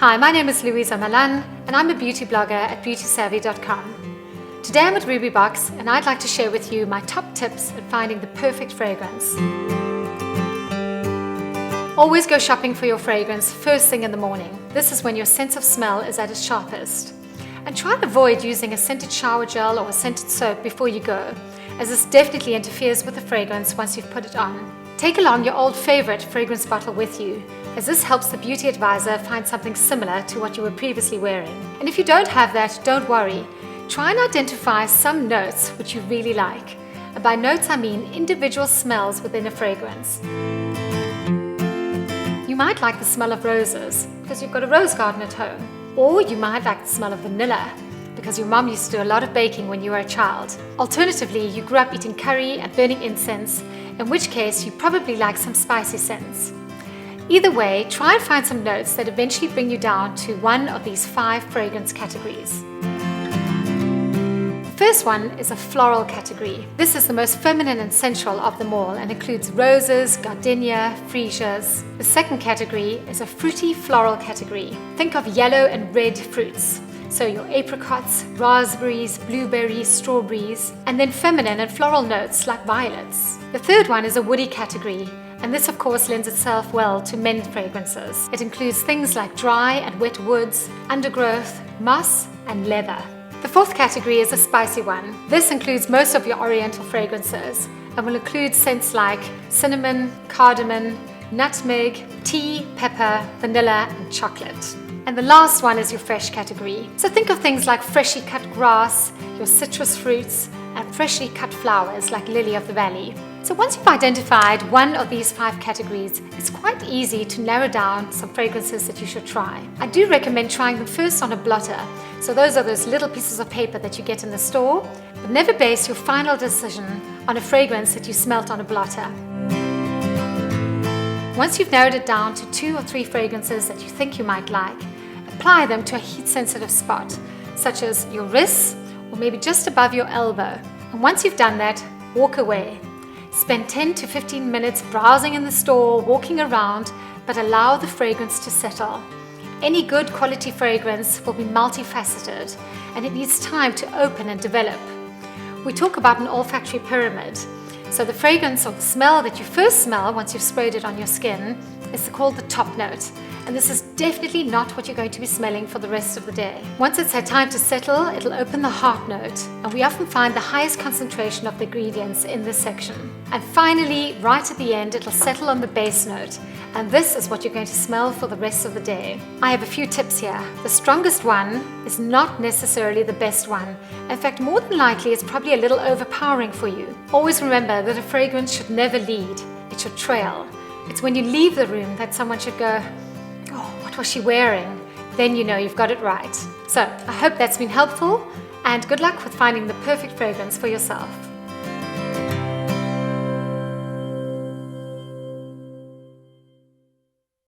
Hi, my name is Luisa Malan and I'm a beauty blogger at beautysavvy.com. Today I'm at rubybox and I'd like to share with you my top tips at finding the perfect fragrance. Always go shopping for your fragrance first thing in the morning. This is when your sense of smell is at its sharpest. And try and avoid using a scented shower gel or a scented soap before you go, as this definitely interferes with the fragrance once you've put it on. Take along your old favorite fragrance bottle with you, as this helps the beauty advisor find something similar to what you were previously wearing. And if you don't have that, don't worry. Try and identify some notes which you really like. And by notes I mean individual smells within a fragrance. You might like the smell of roses because you've got a rose garden at home. Or you might like the smell of vanilla because your mom used to do a lot of baking when you were a child. Alternatively, you grew up eating curry and burning incense, in which case you probably like some spicy scents. Either way, try and find some notes that eventually bring you down to one of these 5 fragrance categories. The first one is a floral category. This is the most feminine and sensual of them all and includes roses, gardenia, freesias. The second category is a fruity floral category. Think of yellow and red fruits. So your apricots, raspberries, blueberries, strawberries, and then feminine and floral notes like violets. The third one is a woody category, and this of course lends itself well to men's fragrances. It includes things like dry and wet woods, undergrowth, moss, and leather. The fourth category is a spicy one. This includes most of your oriental fragrances and will include scents like cinnamon, cardamom, nutmeg, tea, pepper, vanilla, and chocolate. And the last one is your fresh category. So think of things like freshly cut grass, your citrus fruits, and freshly cut flowers like lily of the valley. So once you've identified one of these 5 categories, it's quite easy to narrow down some fragrances that you should try. I do recommend trying them first on a blotter. So those are those little pieces of paper that you get in the store, but never base your final decision on a fragrance that you smelt on a blotter. Once you've narrowed it down to 2 or 3 fragrances that you think you might like, apply them to a heat-sensitive spot, such as your wrists or maybe just above your elbow. And once you've done that, walk away. Spend 10 to 15 minutes browsing in the store, walking around, but allow the fragrance to settle. Any good quality fragrance will be multifaceted and it needs time to open and develop. We talk about an olfactory pyramid. So the fragrance or the smell that you first smell once you've sprayed it on your skin is called the top note. And this is definitely not what you're going to be smelling for the rest of the day. Once it's had time to settle, it'll open the heart note. And we often find the highest concentration of the ingredients in this section. And finally, right at the end, it'll settle on the base note. And this is what you're going to smell for the rest of the day. I have a few tips here. The strongest one is not necessarily the best one. In fact, more than likely, it's probably a little overpowering for you. Always remember that a fragrance should never lead, it should trail. It's when you leave the room that someone should go, "Oh, what was she wearing?" Then you know you've got it right. So I hope that's been helpful and good luck with finding the perfect fragrance for yourself.